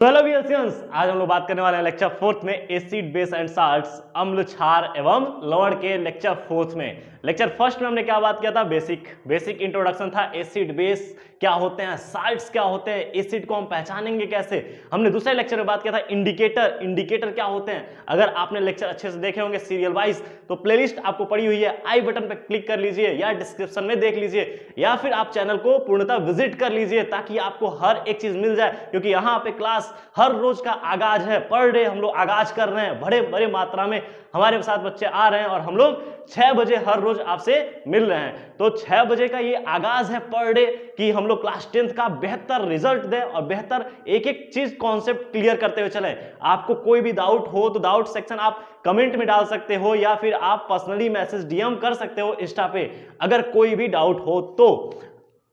तो hello wears, आज हम लोग बात करने वाले हैं लेक्चर फोर्थ में एसिड बेस एंड साल्ट्स अम्ल क्षार एवं लवण के लेक्चर फोर्थ में। लेक्चर फर्स्ट में हमने क्या बात किया था? बेसिक इंट्रोडक्शन था। एसिड बेस क्या होते हैं, साल्ट्स क्या होते हैं, एसिड को हम पहचानेंगे कैसे। हमने दूसरे लेक्चर में बात किया था इंडिकेटर क्या होते हैं। अगर आपने लेक्चर अच्छे से देखे होंगे सीरियल वाइज तो प्लेलिस्ट आपको पड़ी हुई है, आई बटन पर क्लिक कर लीजिए या डिस्क्रिप्शन में देख लीजिए या फिर आप चैनल को पूर्णतः विजिट कर लीजिए ताकि आपको हर एक चीज मिल जाए, क्योंकि यहाँ पे क्लास हर रोज का आगाज है। पर डे हम लोग आगाज कर रहे हैं, बड़े बड़े मात्रा में हमारे साथ बच्चे आ रहे हैं और हम लोग 6 बजे हर रोज आपसे मिल रहे हैं। तो 6 बजे का ये आगाज है पर डे कि हम लोग क्लास 10th का बेहतर रिजल्ट दें और बेहतर एक एक चीज कॉन्सेप्ट क्लियर करते हुए चले। आपको कोई भी डाउट हो तो डाउट सेक्शन आप कमेंट में डाल सकते हो या फिर आप पर्सनली मैसेज डीएम कर सकते हो इंस्टा पे। अगर कोई भी डाउट हो तो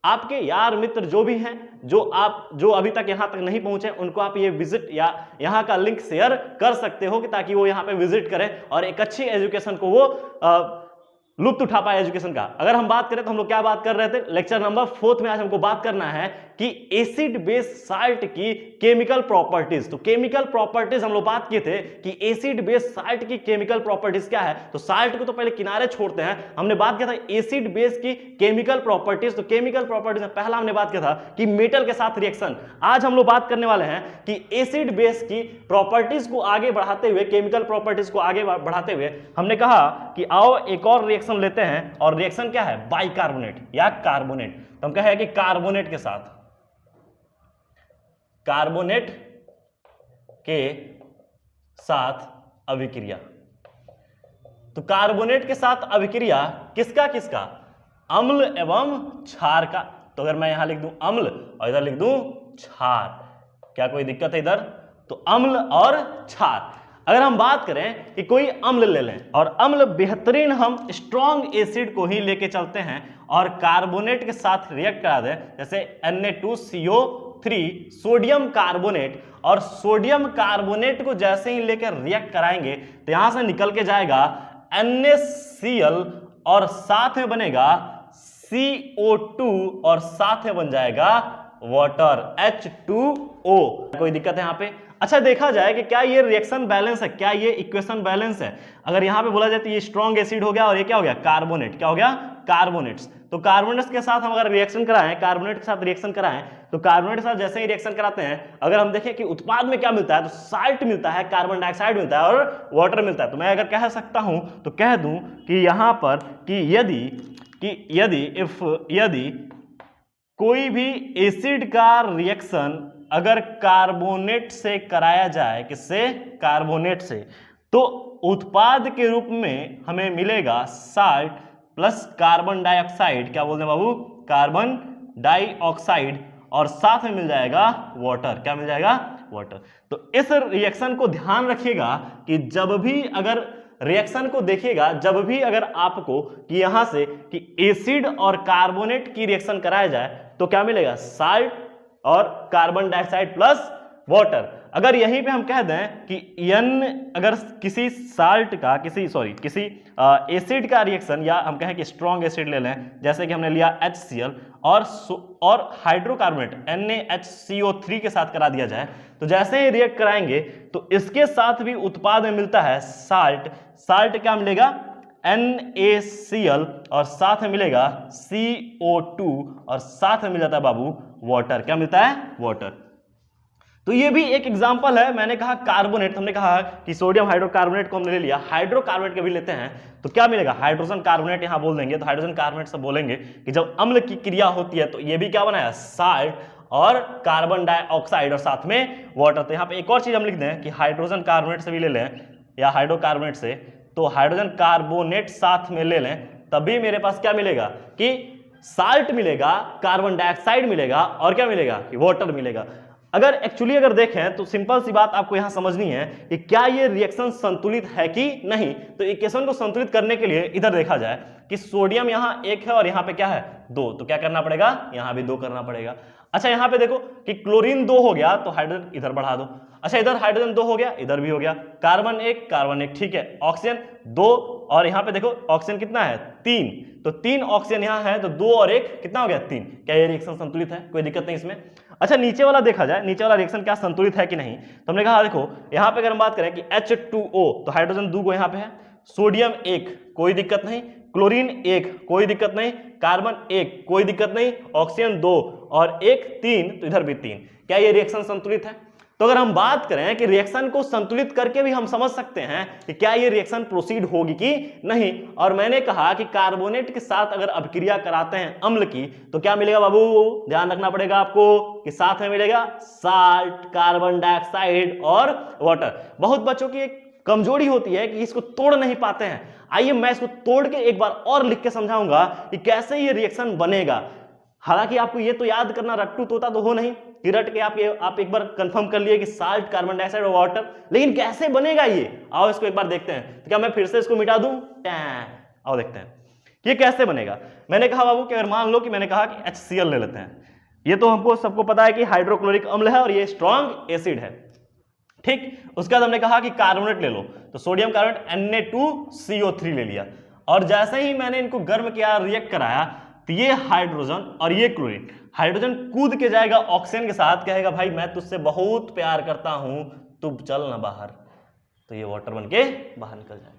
आपके यार मित्र जो भी हैं, जो अभी तक यहां तक नहीं पहुंचे, उनको आप ये विजिट या यहां का लिंक शेयर कर सकते हो कि ताकि वो यहां पे विजिट करें और एक अच्छी एजुकेशन को वो लुत्फ उठा पाए एजुकेशन का। अगर हम बात करें तो हम लोग क्या बात कर रहे थे? लेक्चर नंबर 4 में आज हमको बात करना है कि एसिड बेस साल्ट की केमिकल प्रॉपर्टीज। तो केमिकल प्रॉपर्टीज हम लोग बात किए थे कि एसिड बेस साल्ट की केमिकल प्रॉपर्टीज क्या है। तो साल्ट को तो पहले किनारे छोड़ते हैं, हमने बात किया था एसिड बेस की केमिकल प्रॉपर्टीज। तो केमिकल प्रॉपर्टीज में पहला हमने बात किया था कि मेटल के साथ रिएक्शन। आज हम लोग बात करने वाले हैं कि एसिड बेस की प्रॉपर्टीज को आगे बढ़ाते हुए, केमिकल प्रॉपर्टीज को आगे बढ़ाते हुए हमने कहा कि आओ एक और रिएक्शन लेते हैं। और रिएक्शन क्या है? बाइकार्बोनेट या कार्बोनेट। तो हम कहे कि कार्बोनेट के साथ अभिक्रिया। तो कार्बोनेट के साथ अभिक्रिया किसका किसका? अम्ल एवं क्षार का। तो अगर मैं यहां लिख दूं अम्ल और इधर लिख दूं क्षार, क्या कोई दिक्कत है इधर? तो अम्ल और क्षार। अगर हम बात करें कि कोई अम्ल ले लें और अम्ल बेहतरीन हम स्ट्रॉन्ग एसिड को ही लेके चलते हैं और कार्बोनेट के साथ रिएक्ट करा दें, जैसे Na2CO3 सोडियम कार्बोनेट, और सोडियम कार्बोनेट को जैसे ही लेकर रिएक्ट कराएंगे तो यहां से निकल के जाएगा NaCl और साथ में बनेगा CO2 और साथ में बन जाएगा वाटर H2O। कोई दिक्कत है यहां पे? अच्छा, देखा जाए कि क्या ये रिएक्शन बैलेंस है, क्या ये इक्वेशन बैलेंस है। अगर यहां पे बोला जाए तो ये स्ट्रॉन्ग एसिड हो गया और ये क्या हो गया? कार्बोनेट। क्या हो गया? कार्बोनेट्स। तो कार्बोनेट्स के साथ हम अगर रिएक्शन कराएं, कार्बोनेट के साथ रिएक्शन कराएं, तो कार्बोनेट के साथ जैसे ही रिएक्शन कराते हैं, अगर हम देखें कि उत्पाद में क्या मिलता है, तो साल्ट मिलता है, कार्बन डाइऑक्साइड मिलता है और वाटर मिलता है। तो मैं अगर कह सकता हूं तो कह दूं कि यहां पर कि यदि कोई भी एसिड का रिएक्शन अगर कार्बोनेट से कराया जाए, किससे? कार्बोनेट से, तो उत्पाद के रूप में हमें मिलेगा साल्ट प्लस कार्बन डाइऑक्साइड। क्या बोलते हैं बाबू? कार्बन डाइऑक्साइड, और साथ में मिल जाएगा वाटर। क्या मिल जाएगा? वाटर। तो इस रिएक्शन को ध्यान रखिएगा कि जब भी अगर रिएक्शन को देखिएगा, जब भी अगर आपको कि यहां से कि एसिड और कार्बोनेट की रिएक्शन कराया जाए तो क्या मिलेगा? साल्ट और कार्बन डाइऑक्साइड प्लस वाटर। अगर यहीं पे हम कह दें कि अगर किसी साल्ट का किसी एसिड का रिएक्शन, या हम कहें कि स्ट्रॉन्ग एसिड ले लें, जैसे कि हमने लिया HCl और हाइड्रोकार्बोनेट NaHCO3 के साथ करा दिया जाए, तो जैसे ही रिएक्ट कराएंगे तो इसके साथ भी उत्पाद में मिलता है साल्ट क्या मिलेगा? NaCl और साथ में मिलेगा CO2 और साथ में मिल जाता है बाबू वाटर। क्या मिलता है? वाटर। तो ये भी एक एग्जांपल है। मैंने कहा कार्बोनेट, हमने कहा कि सोडियम हाइड्रोकार्बोनेट को हमने ले लिया, हाइड्रोकार्बोनेट के भी लेते हैं तो क्या मिलेगा? हाइड्रोजन कार्बोनेट यहां बोल देंगे। तो हाइड्रोजन कार्बोनेट से बोलेंगे कि जब अम्ल की क्रिया होती है तो ये भी क्या बनाया? साल्ट और कार्बन डाइऑक्साइड और साथ में वाटर। तो यहां पे एक और चीज हम लिख दें कि हाइड्रोजन कार्बोनेट से भी ले लें या हाइड्रोकार्बोनेट से, तो हाइड्रोजन कार्बोनेट साथ में ले लें, तभी मेरे पास क्या मिलेगा? कि साल्ट मिलेगा, कार्बन डाइऑक्साइड मिलेगा और क्या मिलेगा? कि वाटर मिलेगा। अगर देखें तो सिंपल सी बात आपको यहां समझनी है कि क्या ये रिएक्शन संतुलित है कि नहीं। तो इक्वेशन को संतुलित करने के लिए इधर देखा जाए कि सोडियम यहां 1 है और यहां पे क्या है? 2, तो क्या करना पड़ेगा? यहां भी 2 करना पड़ेगा। अच्छा, यहां पे देखो कि क्लोरीन 2 हो गया तो हाइड्रोजन इधर बढ़ा दो। अच्छा, इधर हाइड्रोजन 2 हो गया, इधर भी हो गया, कार्बन 1, ठीक है, ऑक्सीजन 2, और यहां पे देखो ऑक्सीजन कितना है? 3, तो 3 ऑक्सीजन यहां है, तो 2 और 1 कितना हो गया? 3। क्या ये रिएक्शन संतुलित है? कोई दिक्कत नहीं इसमें। अच्छा नीचे वाला देखा जाए, नीचे वाला रिएक्शन क्या संतुलित है कि नहीं। तो हमने कहा देखो यहां पे अगर हम बात करें कि H2O तो हाइड्रोजन 2 यहां पे है, सोडियम 1 कोई दिक्कत नहीं, क्लोरीन 1 कोई दिक्कत नहीं, कार्बन 1 कोई दिक्कत नहीं, ऑक्सीजन 2 और 1 3, तो इधर भी 3। क्या ये रिएक्शन संतुलित है? तो अगर हम बात करें कि रिएक्शन को संतुलित करके भी हम समझ सकते हैं कि क्या ये रिएक्शन प्रोसीड होगी कि नहीं। और मैंने कहा कि कार्बोनेट के साथ अगर अभिक्रिया कराते हैं अम्ल की तो क्या मिलेगा बाबू, ध्यान रखना पड़ेगा आपको कि साथ में मिलेगा साल्ट, कार्बन डाइऑक्साइड और वाटर। बहुत बच्चों की एक कमजोरी होती है कि इसको तोड़ नहीं पाते हैं। आइए मैं इसको तोड़ के एक बार और लिख के समझाऊंगा कि कैसे ये रिएक्शन बनेगा। हालांकि आपको ये तो याद करना रट्टू तोता तो हो नहीं कि रट के आप एक बार कंफर्म कर लिए कि साल्ट, कार्बन डाइऑक्साइड और वाटर, लेकिन कैसे बनेगा ये, आओ इसको एक बार देखते हैं। तो क्या मैं फिर से इसको मिटा दूं? आओ देखते हैं ये कैसे बनेगा। मैंने कहा बाबू कि अगर मान लो कि मैंने कहा कि HCl ले लेते हैं, ये तो हमको सबको पता है कि हाइड्रोक्लोरिक अम्ल है और ये स्ट्रॉन्ग एसिड है, ठीक। उसके बाद हमने कहा कि कार्बोनेट ले लो, तो सोडियम कार्बोनेट Na2CO3 ले लिया, और जैसे ही मैंने इनको गर्म किया, रिएक्ट कराया, तो ये हाइड्रोजन और ये क्लोरीन, हाइड्रोजन कूद के जाएगा ऑक्सीजन के साथ, कहेगा भाई मैं तुझसे बहुत प्यार करता हूं, तू चल ना बाहर, तो ये वाटर बन के बाहर निकल जाएगा।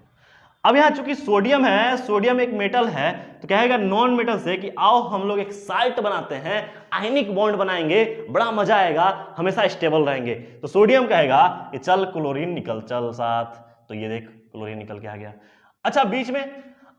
अब यहां चूंकि सोडियम है, सोडियम एक मेटल है, तो कहेगा नॉन मेटल से कि आओ हम लोग एक साल्ट बनाते हैं, आयनिक बॉन्ड बनाएंगे, बड़ा मजा आएगा, हमेशा स्टेबल रहेंगे। तो सोडियम कहेगा कि चल क्लोरीन निकल चल साथ, तो ये देख क्लोरीन निकल के आ गया। अच्छा बीच में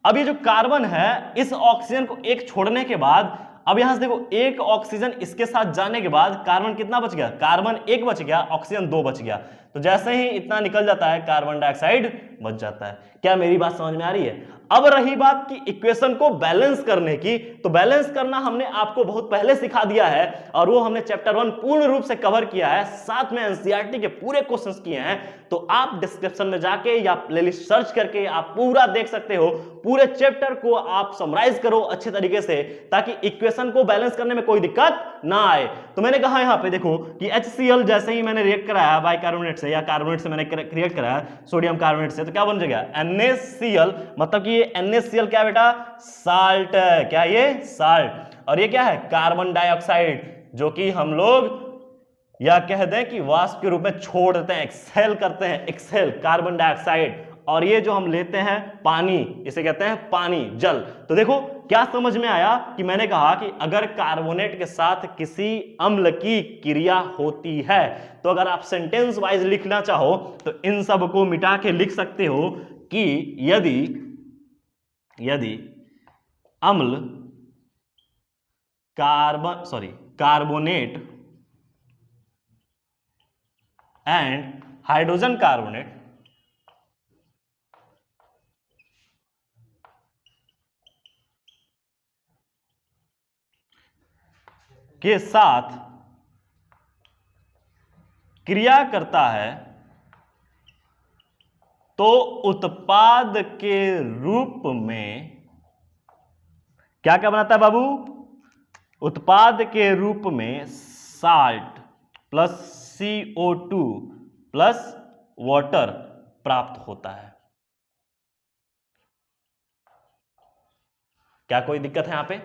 अब ये जो कार्बन है, इस ऑक्सीजन को एक छोड़ने के बाद, अब यहां से देखो एक ऑक्सीजन इसके साथ जाने के बाद कार्बन कितना बच गया, कार्बन 1 बच गया, ऑक्सीजन 2 बच गया। तो जैसे ही इतना निकल जाता है कार्बन डाइऑक्साइड बच जाता है। क्या मेरी बात समझ में आ रही है? अब रही बात की इक्वेशन को बैलेंस करने की, तो बैलेंस करना हमने आपको बहुत पहले सिखा दिया है और वो हमने चैप्टर 1 पूर्ण रूप से कवर किया है, साथ में एनसीईआरटी के पूरे क्वेश्चंस किए हैं। तो आप डिस्क्रिप्शन में जाके या प्लेलिस्ट सर्च करके आप पूरा देख सकते हो, पूरे चैप्टर को आप समराइज करो अच्छे तरीके से, ताकि इक्वेशन को बैलेंस करने में कोई दिक्कत ना आए। तो मैंने कहा यहां पे देखो कि HCl जैसे ही मैंने रिएक्ट कराया बाइकार्बोनेट से या कार्बोनेट से मैंने रिएक्ट कराया सोडियम कार्बोनेट से, तो क्या बन जाएगा NaCl, मतलब कि ये NaCl क्या बेटा, साल्ट है। क्या ये साल्ट, और ये क्या है कार्बन डाइऑक्साइड, जो कि हम लोग या कह दें कि वाष्प के रूप में छोड़ देते हैं, एक्सहेल करते हैं, एक्सहेल कार्बन डाइऑक्साइड। और ये जो हम लेते हैं पानी, इसे कहते हैं पानी, जल। तो देखो क्या समझ में आया कि मैंने कहा कि अगर कार्बोनेट के साथ किसी अम्ल की क्रिया होती है, तो अगर आप सेंटेंस वाइज लिखना चाहो तो इन सब को मिटा के लिख सकते हो कि यदि अम्ल कार्बोनेट एंड हाइड्रोजन कार्बोनेट के साथ क्रिया करता है, तो उत्पाद के रूप में क्या क्या बनाता है बाबू, उत्पाद के रूप में salt plus CO2 plus water प्राप्त होता है। क्या कोई दिक्कत है यहां पे?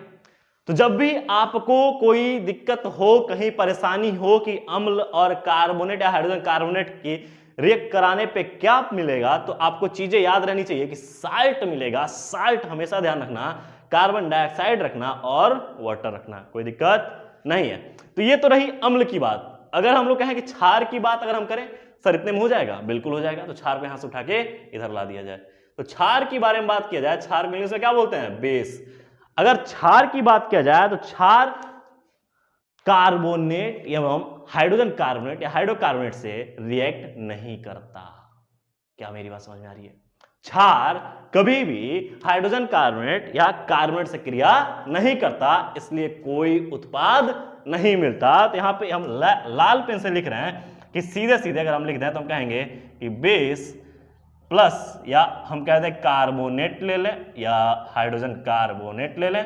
तो जब भी आपको कोई दिक्कत हो, कहीं परेशानी हो कि अम्ल और कार्बोनेट या हाइड्रोजन कार्बोनेट की रिएक्ट कराने पे क्या मिलेगा, तो आपको चीजें याद रहनी चाहिए कि साल्ट मिलेगा, साल्ट हमेशा ध्यान रखना, कार्बन डाइऑक्साइड रखना और वाटर रखना, कोई दिक्कत नहीं है। तो ये तो रही अम्ल की बात। अगर हम लोग कहें कि क्षार की बात अगर हम करें, सर इतने में हो जाएगा, बिल्कुल हो जाएगा। तो क्षार पे यहां से उठा के इधर ला दिया जाए। तो क्षार की बारे में बात किया जाए, क्षार को इंग्लिश में क्या बोलते हैं, बेस। अगर क्षार की बात किया जाए तो क्षार कार्बोनेट एवं हाइड्रोजन कार्बोनेट या हाइड्रोकार्बोनेट से रिएक्ट नहीं करता। क्या मेरी बात समझ में आ रही है? क्षार कभी भी हाइड्रोजन कार्बोनेट या कार्बोनेट से क्रिया नहीं करता, इसलिए कोई उत्पाद नहीं मिलता। तो यहां पे हम लाल पेन से लिख रहे हैं कि सीधे सीधे अगर हम लिख दें तो हम कहेंगे कि बेस प्लस, या हम कहते हैं कार्बोनेट ले लें या हाइड्रोजन कार्बोनेट ले लें,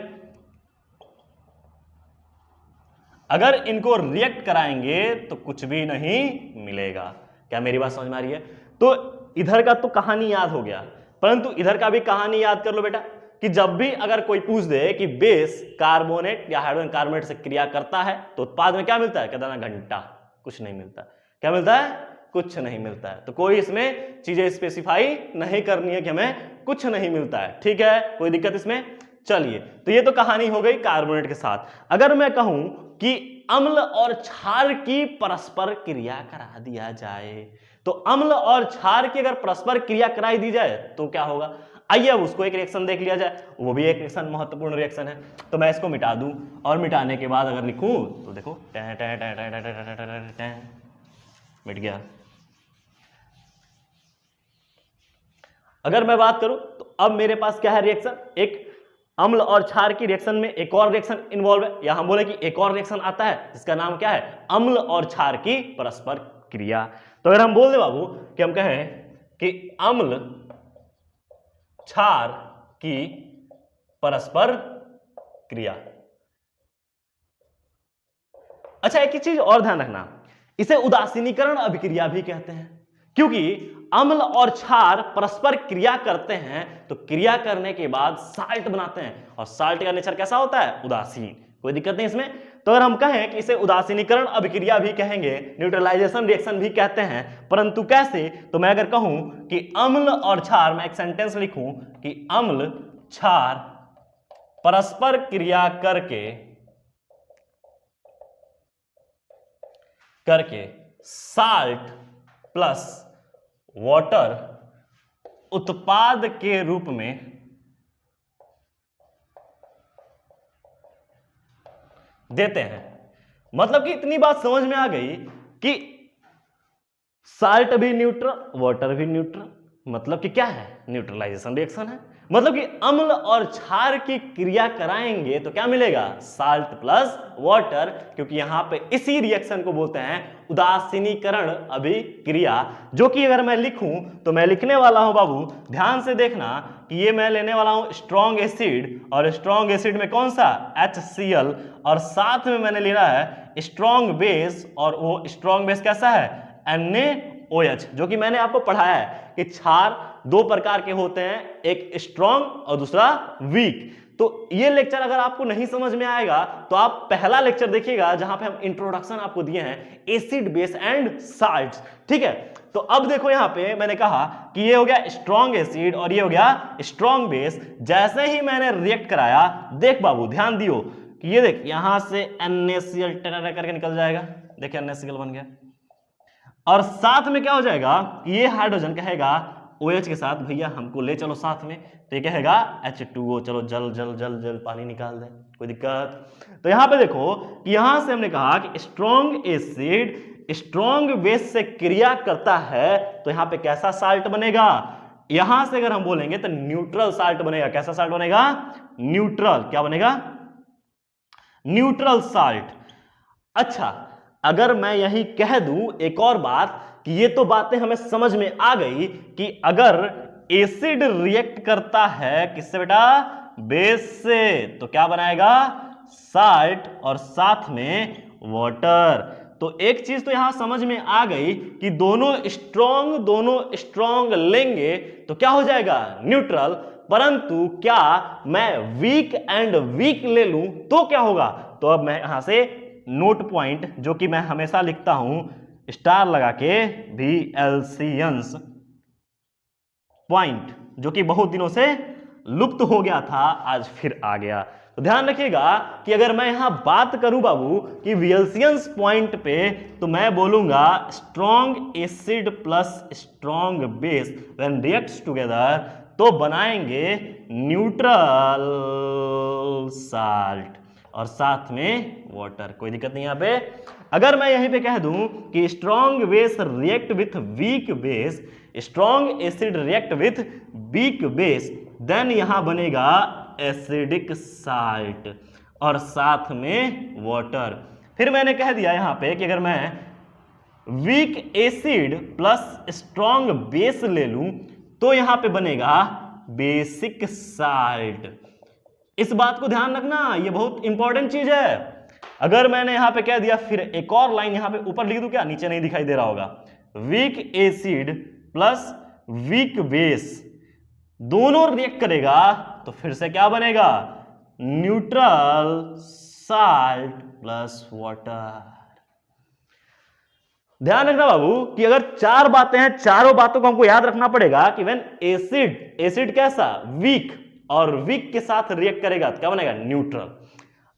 अगर इनको रिएक्ट कराएंगे तो कुछ भी नहीं मिलेगा। क्या मेरी बात समझ में आ रही है? तो इधर का तो कहानी याद हो गया, परंतु इधर का भी कहानी याद कर लो बेटा। कि जब भी अगर कोई पूछ दे कि बेस कार्बोनेट या हाइड्रोजन कार्बोनेट से क्रिया करता है तो उत्पाद में क्या मिलता है, कहता ना घंटा, कुछ नहीं मिलता। क्या मिलता है, कुछ नहीं मिलता है। तो कोई इसमें चीजें स्पेसिफाई नहीं करनी है कि हमें कुछ नहीं मिलता है, ठीक है, कोई दिक्कत इसमें। चलिए, तो ये तो कहानी हो गई कार्बोनेट के साथ। अगर मैं कहूं कि अम्ल और क्षार की परस्पर क्रिया करा दिया जाए, तो अम्ल और क्षार की अगर परस्पर क्रिया कराई दी जाए तो क्या होगा। आइए अब उसको एक रिएक्शन देख लिया जाए, वो भी एक रिएक्शन महत्वपूर्ण रिएक्शन है। तो मैं इसको मिटा दूं और मिटाने के बाद अगर लिखूं तो देखो time time time time time time time time time, मिट गया। अगर मैं बात करूं तो अब मेरे पास क्या है रिएक्शन, एक अम्ल और क्षार की रिएक्शन में एक और रिएक्शन इन्वॉल्व है, या हम बोले कि एक और रिएक्शन आता है जिसका नाम क्या है, अम्ल और क्षार की परस्पर क्रिया। तो अगर हम बोल दे बाबू कि हम कहें कि अम्ल क्षार की परस्पर क्रिया। अच्छा, एक ही चीज और ध्यान रखना, इसे उदासीनीकरण अभिक्रिया भी कहते हैं, क्योंकि अम्ल और क्षार परस्पर क्रिया करते हैं तो क्रिया करने के बाद साल्ट बनाते हैं, और साल्ट का नेचर कैसा होता है, उदासीन। कोई दिक्कत नहीं इसमें। तो अगर हम कहें कि इसे उदासीनीकरण अभिक्रिया भी कहेंगे, न्यूट्रलाइजेशन रिएक्शन भी कहते हैं, परंतु कैसे, तो मैं अगर कहूं कि अम्ल और क्षार, मैं एक सेंटेंस लिखूं कि अम्ल क्षार परस्पर क्रिया करके साल्ट प्लस वाटर उत्पाद के रूप में देते हैं। मतलब कि इतनी बात समझ में आ गई कि साल्ट भी न्यूट्रल, वाटर भी न्यूट्रल, मतलब कि क्या है, न्यूट्रलाइजेशन रिएक्शन है। मतलब कि अम्ल और क्षार की क्रिया कराएंगे तो क्या मिलेगा, साल्ट प्लस वाटर, क्योंकि यहां पे इसी रिएक्शन को बोलते हैं उदासीनीकरण अभिक्रिया। जो कि अगर मैं लिखूं तो मैं लिखने वाला हूं बाबू, ध्यान से देखना कि ये मैं लेने वाला हूं स्ट्रॉन्ग एसिड, और स्ट्रॉन्ग एसिड में कौन सा, HCl, और साथ में मैंने लेना है स्ट्रॉन्ग बेस, और वो स्ट्रॉन्ग बेस कैसा है, NaOH, जो कि मैंने आपको पढ़ाया है कि क्षार दो प्रकार के होते हैं, एक स्ट्रॉन्ग और दूसरा वीक। तो ये लेक्चर अगर आपको नहीं समझ में आएगा तो आप पहला लेक्चर देखिएगा जहां पे हम इंट्रोडक्शन आपको दिए हैं एसिड बेस एंड साल्ट्स, ठीक है। तो अब देखो यहां पे मैंने कहा कि ये हो गया स्ट्रॉन्ग एसिड और ये हो गया स्ट्रॉन्ग बेस। जैसे ही मैंने रिएक्ट कराया, देख बाबू ध्यान दियो कि ये देख यहां से NaCl करके निकल जाएगा, देखिए NaCl बन गया, और साथ में क्या हो जाएगा, ये हाइड्रोजन कहेगा OH के साथ भैया हमको ले चलो साथ में, तो ये कहेगा H2O, चलो जल जल जल जल पानी निकाल दे, कोई दिक्कत। तो यहां पे देखो कि यहां से हमने कहा कि स्ट्रॉन्ग एसिड स्ट्रॉन्ग बेस से क्रिया करता है तो यहां पे कैसा साल्ट बनेगा, यहां से अगर हम बोलेंगे तो न्यूट्रल साल्ट बनेगा। कैसा साल्ट बनेगा, न्यूट्रल, क्या बनेगा, न्यूट्रल साल्ट। अच्छा, अगर मैं यही कह दूं एक और बात कि ये तो बातें हमें समझ में आ गई कि अगर एसिड रिएक्ट करता है किससे बेटा, बेस से, तो क्या बनाएगा, साल्ट और साथ में वाटर। तो एक चीज तो यहां समझ में आ गई कि दोनों स्ट्रॉन्ग लेंगे तो क्या हो जाएगा, न्यूट्रल। परंतु क्या मैं वीक एंड वीक ले लूं तो क्या होगा। तो अब मैं यहां से नोट पॉइंट, जो कि मैं हमेशा लिखता हूं स्टार लगा के, VLCNS पॉइंट, जो कि बहुत दिनों से लुप्त हो गया था, आज फिर आ गया। तो ध्यान रखिएगा कि अगर मैं यहां बात करूं बाबू कि VLCNS पॉइंट पे, तो मैं बोलूंगा strong acid plus strong base when reacts together तो बनाएंगे न्यूट्रल साल्ट और साथ में वाटर। कोई दिक्कत नहीं यहां पे। अगर मैं यहीं पे कह दूं कि strong base react with weak base, strong acid react with weak base, then यहां बनेगा एसिडिक साल्ट और साथ में वाटर। फिर मैंने कह दिया यहां पे कि अगर मैं weak acid plus strong base ले लूं तो यहां पे बनेगा बेसिक साल्ट। इस बात को ध्यान रखना, ये बहुत इंपॉर्टेंट चीज है। अगर मैंने यहां पे कह दिया, फिर एक और लाइन यहां पे ऊपर लिख दूं, क्या नीचे नहीं दिखाई दे रहा होगा, weak acid plus weak base, दोनों रिएक्ट करेगा तो फिर से क्या बनेगा, न्यूट्रल साल्ट प्लस वाटर। ध्यान रखना बाबू कि अगर चार बातें हैं, चारों बातों को हमको याद रखना पड़ेगा कि व्हेन एसिड कैसा, वीक, और वीक के साथ रिएक्ट करेगा तो क्या बनेगा, न्यूट्रल।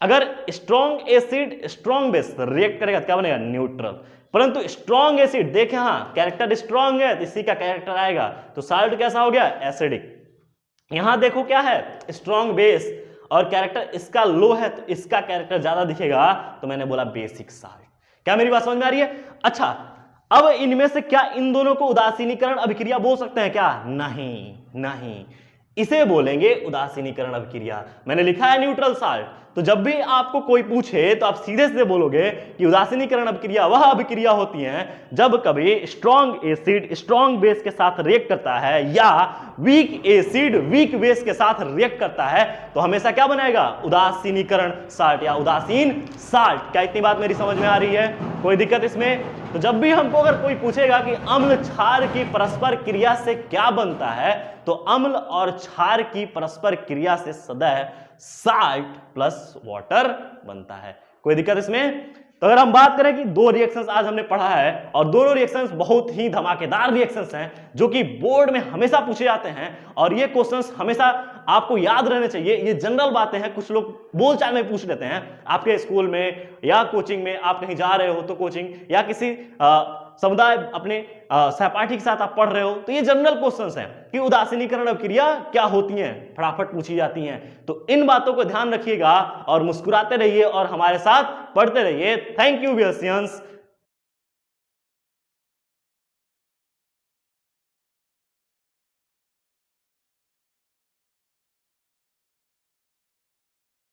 अगर strong acid strong base react करेगा तो क्या बनेगा, न्यूट्रल। परंतु स्ट्रॉन्ग एसिड देखें, हाँ कैरेक्टर स्ट्रॉन्ग है तो इसी का कैरेक्टर आएगा, तो साल्ट कैसा हो गया, एसिडिक। यहां देखो क्या है, स्ट्रॉन्ग बेस और कैरेक्टर इसका लो है तो इसका कैरेक्टर ज्यादा दिखेगा, तो मैंने बोला बेसिक साल्ट। क्या मेरी बात समझ में आ रही है? अच्छा, अब इनमें से क्या इन दोनों को उदासीनीकरण अभिक्रिया बोल सकते हैं क्या? नहीं, नहीं, इसे बोलेंगे उदासीनीकरण अभिक्रिया। मैंने लिखा है न्यूट्रल साल्ट, तो जब भी आपको कोई पूछे तो आप सीधे सीधे बोलोगे कि उदासीनीकरण अभिक्रिया वह अभिक्रिया होती है जब कभी स्ट्रॉन्ग एसिड स्ट्रॉन्ग बेस के साथ रिएक्ट करता है या वीक एसिड वीक बेस के साथ रिएक्ट करता है, तो हमेशा क्या बनाएगा, उदासीनीकरण साल्ट या उदासीन साल्ट। क्या इतनी बात मेरी समझ में आ रही है? कोई दिक्कत इसमें? तो जब भी हमको अगर कोई पूछेगा कि अम्ल क्षार की परस्पर क्रिया से क्या बनता है, तो अम्ल और क्षार की परस्पर क्रिया से सदैव साल्ट प्लस वाटर बनता है। कोई दिक्कत इसमें? तो अगर हम बात करें कि दो रिएक्शंस आज हमने पढ़ा है और दोनों रिएक्शंस बहुत ही धमाकेदार रिएक्शंस हैं जो कि बोर्ड में हमेशा पूछे जाते हैं, और ये क्वेश्चंस हमेशा आपको याद रहने चाहिए। ये जनरल बातें हैं, कुछ लोग बोलचाल में पूछ लेते हैं आपके स्कूल में या कोचिंग में, आप कहीं जा रहे हो तो कोचिंग या किसी समुदाय अपने सहपाठी के साथ आप पढ़ रहे हो, तो ये जनरल क्वेश्चंस हैं कि उदासीनीकरण अभिक्रिया क्या होती हैं, फटाफट पूछी जाती हैं। तो इन बातों को ध्यान रखिएगा और मुस्कुराते रहिए और हमारे साथ पढ़ते रहिए। Thank you बेसियंस।